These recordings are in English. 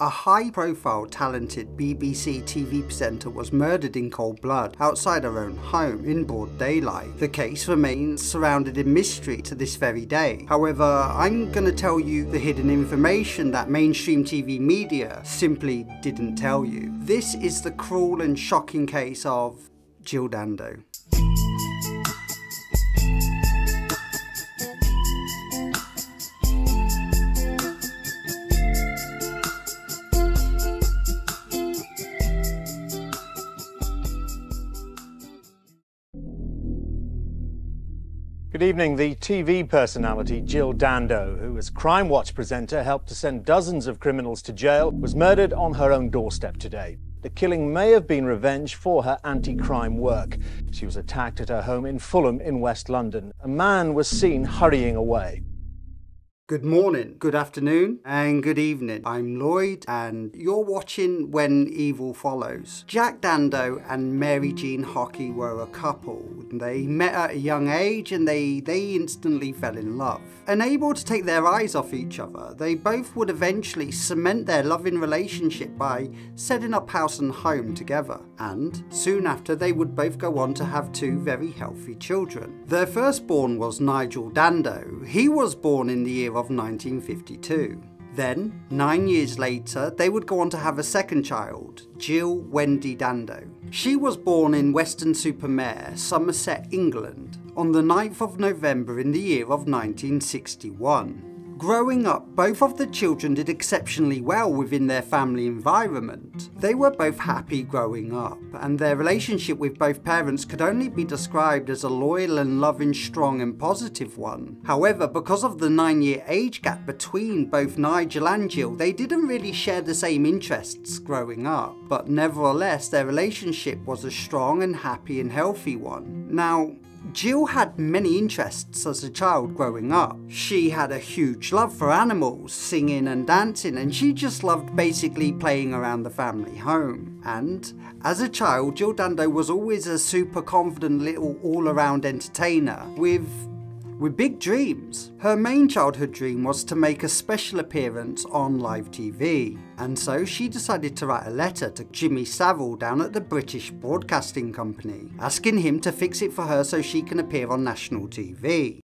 A high-profile, talented BBC TV presenter was murdered in cold blood outside her own home in broad daylight. The case remains surrounded in mystery to this very day. However, I'm going to tell you the hidden information that mainstream TV media simply didn't tell you. This is the cruel and shocking case of Jill Dando. Good evening. The TV personality Jill Dando, who as Crimewatch presenter helped to send dozens of criminals to jail, was murdered on her own doorstep today. The killing may have been revenge for her anti-crime work. She was attacked at her home in Fulham in West London. A man was seen hurrying away. Good morning, good afternoon, and good evening. I'm Lloyd, and you're watching When Evil Follows. Jack Dando and Mary Jean Hockey were a couple. They met at a young age and they instantly fell in love. Unable to take their eyes off each other, they both would eventually cement their loving relationship by setting up house and home together. And soon after, they would both go on to have two very healthy children. Their firstborn was Nigel Dando. He was born in the year of 1952. Then, 9 years later, they would go on to have a second child, Jill Wendy Dando. She was born in Weston-super-Mare, Somerset, England, on the 9th of November in the year of 1961. Growing up, both of the children did exceptionally well within their family environment. They were both happy growing up, and their relationship with both parents could only be described as a loyal and loving, strong and positive one. However, because of the 9-year age gap between both Nigel and Jill, they didn't really share the same interests growing up. But nevertheless, their relationship was a strong and happy and healthy one. Now, Jill had many interests as a child growing up. She had a huge love for animals, singing and dancing, and she just loved basically playing around the family home. And as a child, Jill Dando was always a super confident little all-around entertainer with big dreams. Her main childhood dream was to make a special appearance on live TV, and so she decided to write a letter to Jimmy Savile down at the British Broadcasting Company, asking him to fix it for her so she can appear on national TV.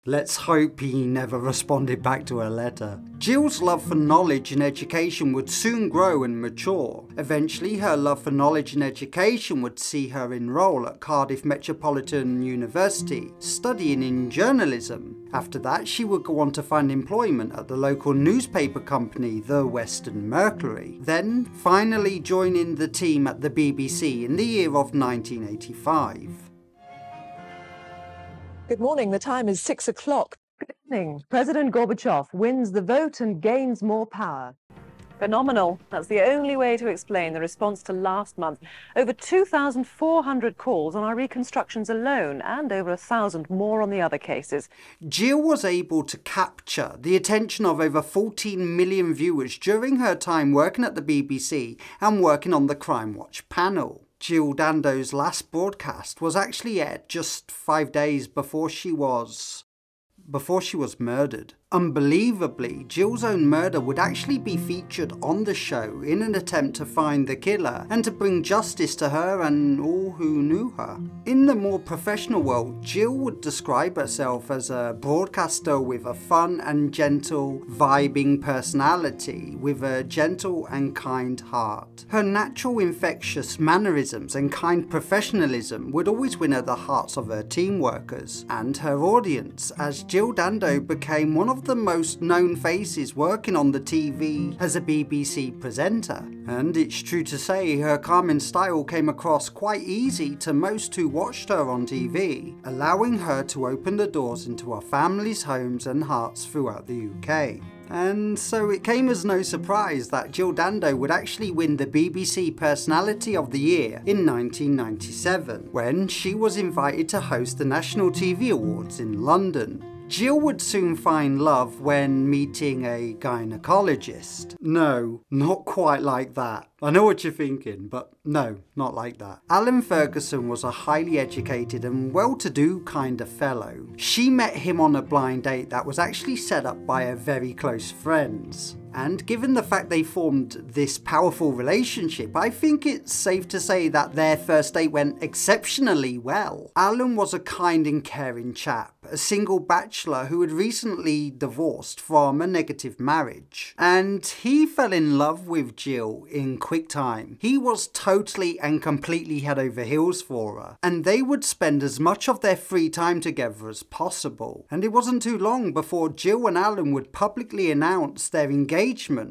Let's hope he never responded back to her letter. Jill's love for knowledge and education would soon grow and mature. Eventually, her love for knowledge and education would see her enroll at Cardiff Metropolitan University, studying in journalism. After that, she would go on to find employment at the local newspaper company, the Western Mercury, then finally joining the team at the BBC in the year of 1985. Good morning. The time is 6 o'clock. Good evening. President Gorbachev wins the vote and gains more power. Phenomenal. That's the only way to explain the response to last month. Over 2,400 calls on our reconstructions alone, and over 1,000 more on the other cases. Jill was able to capture the attention of over 14 million viewers during her time working at the BBC and working on the Crimewatch panel. Jill Dando's last broadcast was actually aired just 5 days before she was murdered. Unbelievably, Jill's own murder would actually be featured on the show in an attempt to find the killer and to bring justice to her and all who knew her. In the more professional world, Jill would describe herself as a broadcaster with a fun and gentle, vibing personality with a gentle and kind heart. Her natural infectious mannerisms and kind professionalism would always win her the hearts of her team workers and her audience, as Jill Dando became one of the most known faces working on the TV as a BBC presenter. And it's true to say her calming style came across quite easy to most who watched her on TV, allowing her to open the doors into our families' homes and hearts throughout the UK. And so it came as no surprise that Jill Dando would actually win the BBC Personality of the Year in 1997, when she was invited to host the National TV Awards in London. Jill would soon find love when meeting a gynecologist. No, not quite like that. I know what you're thinking, but no, not like that. Alan Ferguson was a highly educated and well-to-do kind of fellow. She met him on a blind date that was actually set up by her very close friends. And given the fact they formed this powerful relationship, I think it's safe to say that their first date went exceptionally well. Alan was a kind and caring chap, a single bachelor who had recently divorced from a negative marriage. And he fell in love with Jill in quick time. He was totally and completely head over heels for her, and they would spend as much of their free time together as possible. And it wasn't too long before Jill and Alan would publicly announce their engagement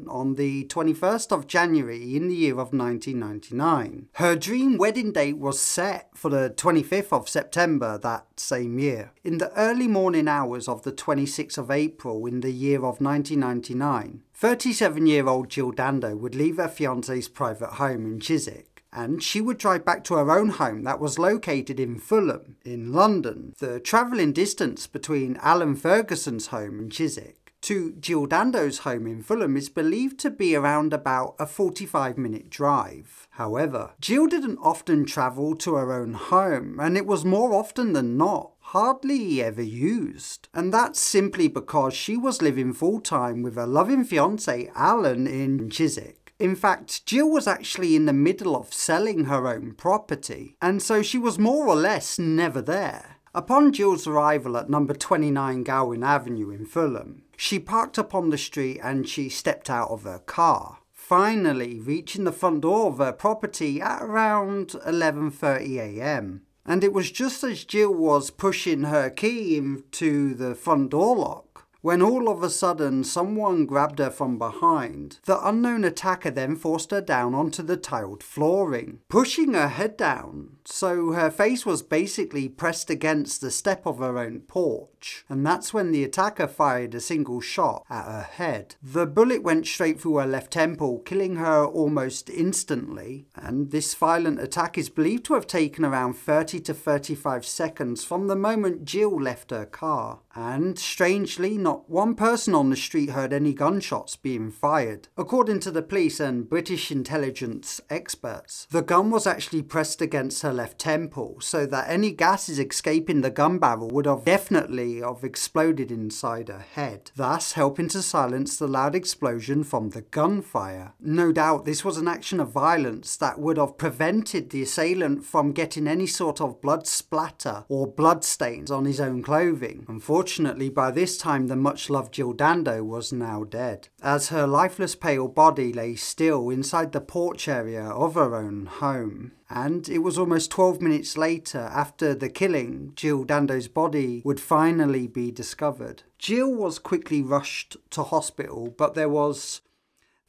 on the 21st of January in the year of 1999. Her dream wedding date was set for the 25th of September that same year. In the early morning hours of the 26th of April in the year of 1999, 37-year-old Jill Dando would leave her fiancé's private home in Chiswick, and she would drive back to her own home that was located in Fulham, in London. The travelling distance between Alan Ferguson's home in Chiswick to Jill Dando's home in Fulham is believed to be around about a 45-minute drive. However, Jill didn't often travel to her own home, and it was more often than not hardly ever used. And that's simply because she was living full-time with her loving fiancé Alan in Chiswick. In fact, Jill was actually in the middle of selling her own property, and so she was more or less never there. Upon Jill's arrival at number 29 Gowan Avenue in Fulham, she parked up on the street and she stepped out of her car, finally reaching the front door of her property at around 11:30 AM. And it was just as Jill was pushing her key into the front door lock when all of a sudden someone grabbed her from behind. The unknown attacker then forced her down onto the tiled flooring, pushing her head down, so her face was basically pressed against the step of her own porch. And that's when the attacker fired a single shot at her head. The bullet went straight through her left temple, killing her almost instantly. And this violent attack is believed to have taken around 30 to 35 seconds from the moment Jill left her car. And strangely, not one person on the street heard any gunshots being fired. According to the police and British intelligence experts, the gun was actually pressed against her left temple, so that any gases escaping the gun barrel would have definitely exploded inside her head, thus helping to silence the loud explosion from the gunfire. No doubt this was an action of violence that would have prevented the assailant from getting any sort of blood splatter or blood stains on his own clothing. Unfortunately, by this time the much-loved Jill Dando was now dead, as her lifeless pale body lay still inside the porch area of her own home. And it was almost 12 minutes later, after the killing, Jill Dando's body would finally be discovered. Jill was quickly rushed to hospital, but there was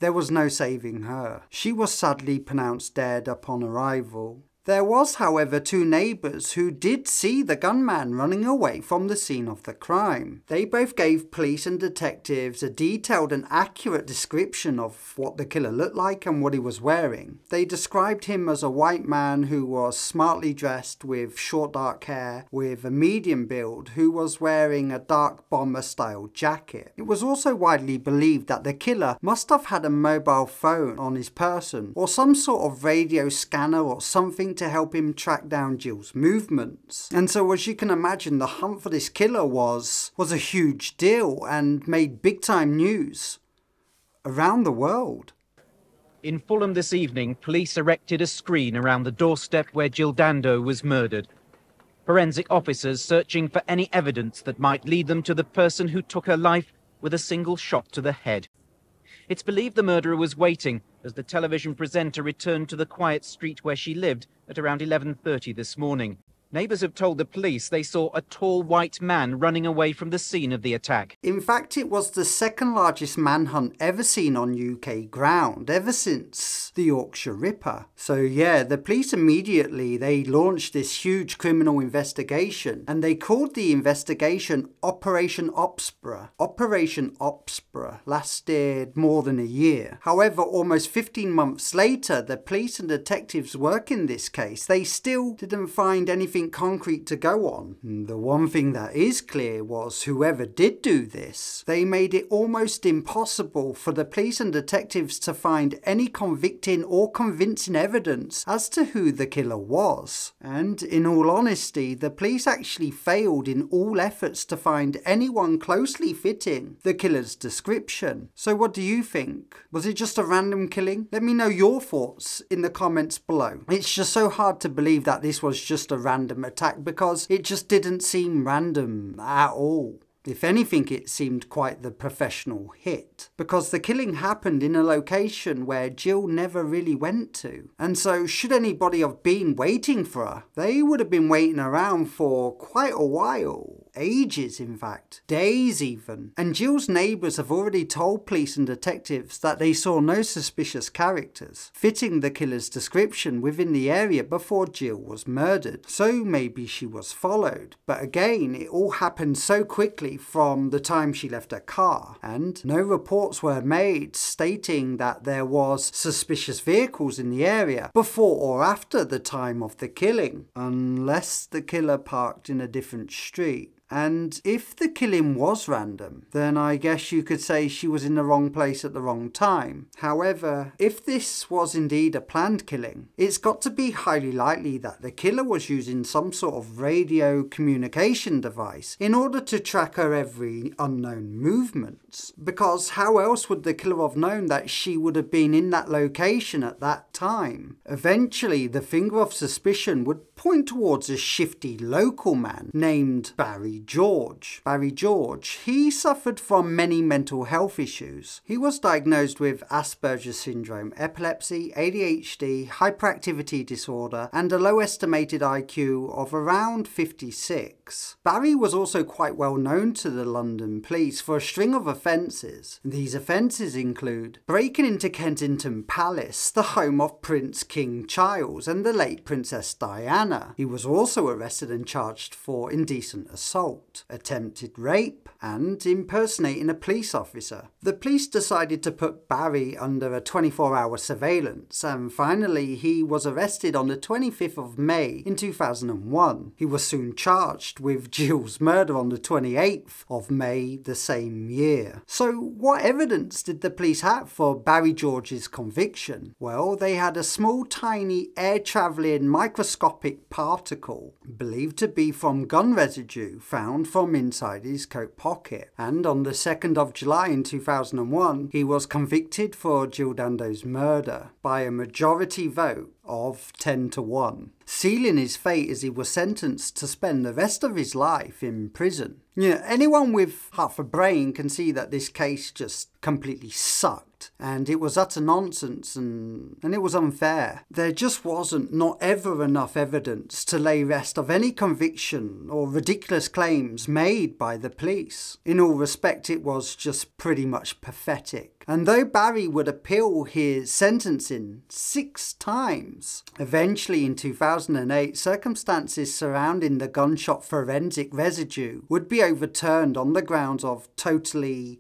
no saving her. She was sadly pronounced dead upon arrival. There was, however, two neighbours who did see the gunman running away from the scene of the crime. They both gave police and detectives a detailed and accurate description of what the killer looked like and what he was wearing. They described him as a white man who was smartly dressed with short dark hair with a medium build, who was wearing a dark bomber-style jacket. It was also widely believed that the killer must have had a mobile phone on his person or some sort of radio scanner or something to help him track down Jill's movements. And so, as you can imagine, the hunt for this killer was a huge deal and made big time news around the world. In Fulham this evening, police erected a screen around the doorstep where Jill Dando was murdered. Forensic officers searching for any evidence that might lead them to the person who took her life with a single shot to the head. It's believed the murderer was waiting as the television presenter returned to the quiet street where she lived at around 11:30 this morning. Neighbours have told the police they saw a tall white man running away from the scene of the attack. In fact, it was the second largest manhunt ever seen on UK ground, ever since the Yorkshire Ripper. So yeah, the police immediately, they launched this huge criminal investigation, and they called the investigation Operation Obsborough. Operation Obsborough lasted more than a year. However, almost 15 months later, the police and detectives working this case, they still didn't find anything anything concrete to go on. The one thing that is clear was whoever did do this, they made it almost impossible for the police and detectives to find any convicting or convincing evidence as to who the killer was. And in all honesty, the police actually failed in all efforts to find anyone closely fitting the killer's description. So what do you think? Was it just a random killing? Let me know your thoughts in the comments below. It's just so hard to believe that this was just a random attack because it just didn't seem random at all. If anything, it seemed quite the professional hit, because the killing happened in a location where Jill never really went to. And so should anybody have been waiting for her, they would have been waiting around for quite a while. Ages, in fact. Days even. And Jill's neighbours have already told police and detectives that they saw no suspicious characters fitting the killer's description within the area before Jill was murdered. So maybe she was followed. But again, it all happened so quickly from the time she left her car, and no reports were made stating that there was suspicious vehicles in the area before or after the time of the killing, unless the killer parked in a different street. And if the killing was random, then I guess you could say she was in the wrong place at the wrong time. However, if this was indeed a planned killing, it's got to be highly likely that the killer was using some sort of radio communication device in order to track her every unknown movements. Because how else would the killer have known that she would have been in that location at that time? Eventually, the finger of suspicion would point towards a shifty local man named Breier George. Breier George, he suffered from many mental health issues. He was diagnosed with Asperger's syndrome, epilepsy, ADHD, hyperactivity disorder, and a low estimated IQ of around 56. Breier was also quite well known to the London police for a string of offences. These offences include breaking into Kensington Palace, the home of Prince King Charles and the late Princess Diana. He was also arrested and charged for indecent assault, attempted rape, and impersonating a police officer. The police decided to put Breier under a 24-hour surveillance, and finally he was arrested on the 25th of May in 2001. He was soon charged with Jill's murder on the 28th of May the same year. So what evidence did the police have for Breier George's conviction? Well, they had a small tiny air-travelling microscopic particle believed to be from gun residue found from inside his coat pocket. And on the 2nd of July in 2001, he was convicted for Jill Dando's murder by a majority vote of 10-1, sealing his fate as he was sentenced to spend the rest of his life in prison. You know, anyone with half a brain can see that this case just completely sucked, and it was utter nonsense, and it was unfair. There just wasn't not ever enough evidence to lay rest of any conviction or ridiculous claims made by the police. In all respect, it was just pretty much pathetic. And though Breier would appeal his sentencing 6 times, eventually in 2008, circumstances surrounding the gunshot forensic residue would be overturned on the grounds of totally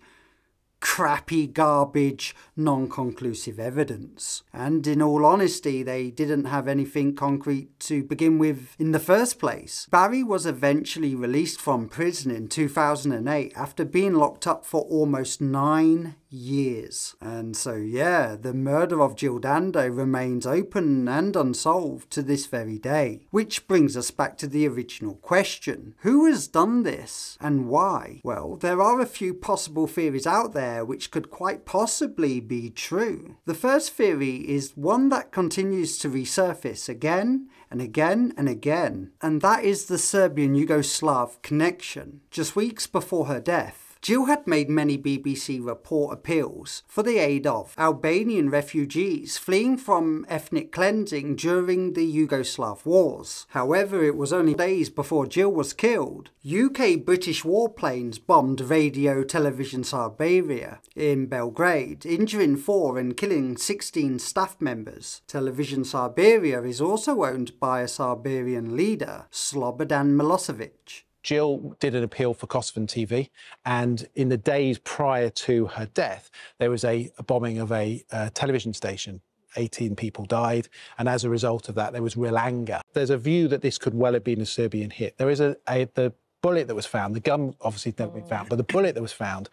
crappy, garbage, non-conclusive evidence. And in all honesty, they didn't have anything concrete to begin with in the first place. Breier was eventually released from prison in 2008 after being locked up for almost 9 years. And so yeah, the murder of Jill Dando remains open and unsolved to this very day. Which brings us back to the original question. Who has done this and why? Well, there are a few possible theories out there which could quite possibly be true. The first theory is one that continues to resurface again and again and again, and that is the Serbian-Yugoslav connection. Just weeks before her death, Jill had made many BBC report appeals for the aid of Albanian refugees fleeing from ethnic cleansing during the Yugoslav wars. However, it was only days before Jill was killed. UK British warplanes bombed Radio Television Serbia in Belgrade, injuring 4 and killing 16 staff members. Television Serbia is also owned by a Serbian leader, Slobodan Milosevic. Jill did an appeal for Kosovan TV, and in the days prior to her death, there was a bombing of a television station 18 people died, and as a result of that, there was real anger. There's a view that this could well have been a Serbian hit. There is the bullet that was found, the gun obviously has never been found, but the bullet that was found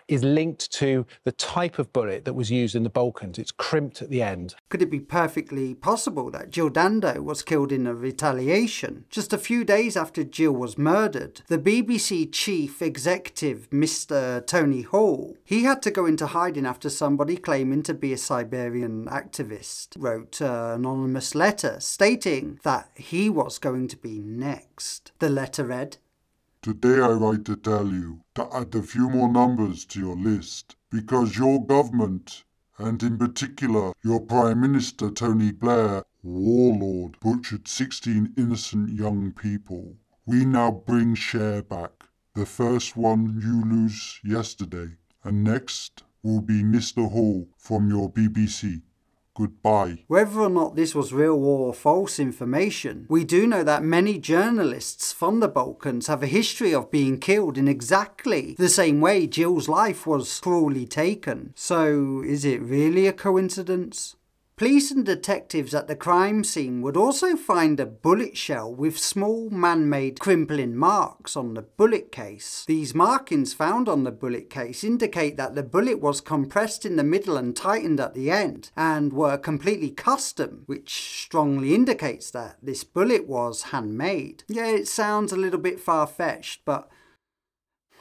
is linked to the type of bullet that was used in the Balkans. It's crimped at the end. Could it be perfectly possible that Jill Dando was killed in a retaliation? Just a few days after Jill was murdered, the BBC chief executive, Mr. Tony Hall, he had to go into hiding after somebody claiming to be a Siberian activist wrote an anonymous letter stating that he was going to be next. The letter read, "Today I write to tell you to add a few more numbers to your list, because your government, and in particular your Prime Minister Tony Blair, warlord, butchered 16 innocent young people. We now bring Cher back. The first one you lose yesterday, and next will be Mr. Hall from your BBC. Goodbye." Whether or not this was real or false information, we do know that many journalists from the Balkans have a history of being killed in exactly the same way Jill's life was cruelly taken. So is it really a coincidence? Police and detectives at the crime scene would also find a bullet shell with small man-made crimpling marks on the bullet case. These markings found on the bullet case indicate that the bullet was compressed in the middle and tightened at the end, and were completely custom, which strongly indicates that this bullet was handmade. Yeah, it sounds a little bit far-fetched, but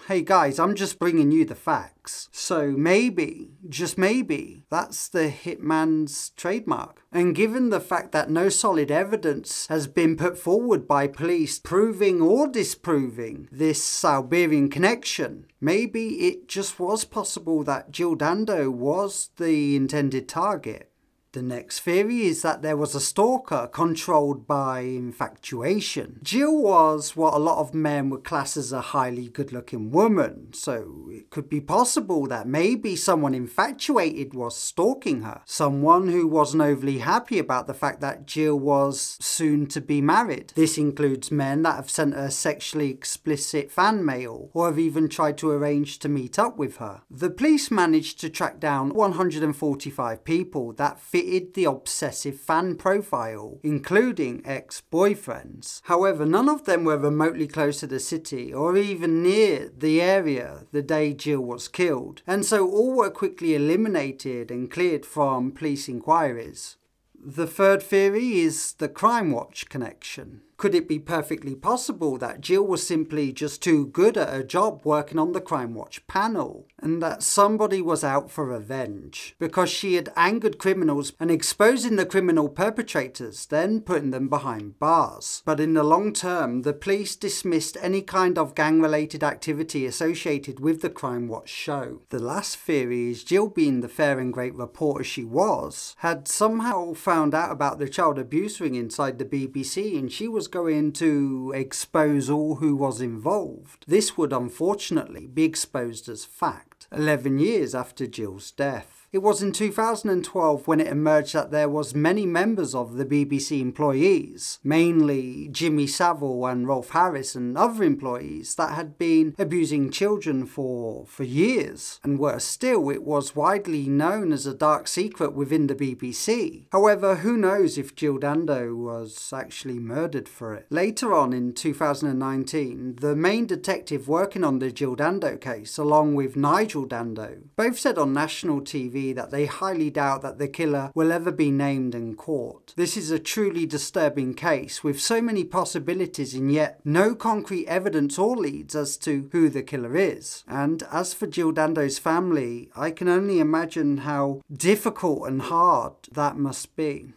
hey guys, I'm just bringing you the facts. So maybe, just maybe, that's the hitman's trademark. And given the fact that no solid evidence has been put forward by police proving or disproving this Siberian connection, maybe it just was possible that Jill Dando was the intended target. The next theory is that there was a stalker controlled by infatuation. Jill was what a lot of men would class as a highly good-looking woman, so it could be possible that maybe someone infatuated was stalking her. Someone who wasn't overly happy about the fact that Jill was soon to be married. This includes men that have sent her sexually explicit fan mail, or have even tried to arrange to meet up with her. The police managed to track down 145 people that fitted the obsessive fan profile, including ex-boyfriends. However, none of them were remotely close to the city or even near the area the day Jill was killed, and so all were quickly eliminated and cleared from police inquiries. The third theory is the Crimewatch connection. Could it be perfectly possible that Jill was simply just too good at her job working on the Crimewatch panel, and that somebody was out for revenge because she had angered criminals and exposing the criminal perpetrators, then putting them behind bars? But in the long term, the police dismissed any kind of gang-related activity associated with the Crimewatch show. The last theory is Jill, being the fair and great reporter she was, had somehow found out about the child abuse ring inside the BBC, and she was going to expose all who was involved. This would unfortunately be exposed as fact 11 years after Jill's death. It was in 2012 when it emerged that there was many members of the BBC employees, mainly Jimmy Savile and Rolf Harris and other employees, that had been abusing children for years. And worse still, it was widely known as a dark secret within the BBC. However, who knows if Jill Dando was actually murdered for it. Later on in 2019, the main detective working on the Jill Dando case, along with Nigel Dando, both said on national TV that they highly doubt that the killer will ever be named and caught. This is a truly disturbing case with so many possibilities and yet no concrete evidence or leads as to who the killer is. And as for Jill Dando's family, I can only imagine how difficult and hard that must be.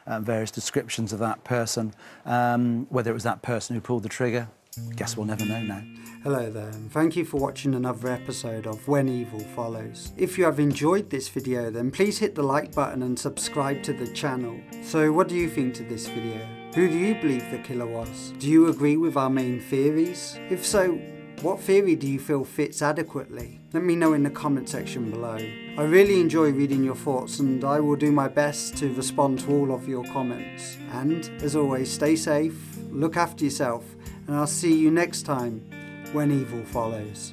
Various descriptions of that person, whether it was that person who pulled the trigger, I guess we'll never know now. Hello there, and thank you for watching another episode of When Evil Follows. If you have enjoyed this video, then please hit the like button and subscribe to the channel. So what do you think to this video? Who do you believe the killer was? Do you agree with our main theories? If so, what theory do you feel fits adequately? Let me know in the comment section below. I really enjoy reading your thoughts, and I will do my best to respond to all of your comments. And as always, stay safe, look after yourself, and I'll see you next time when evil follows.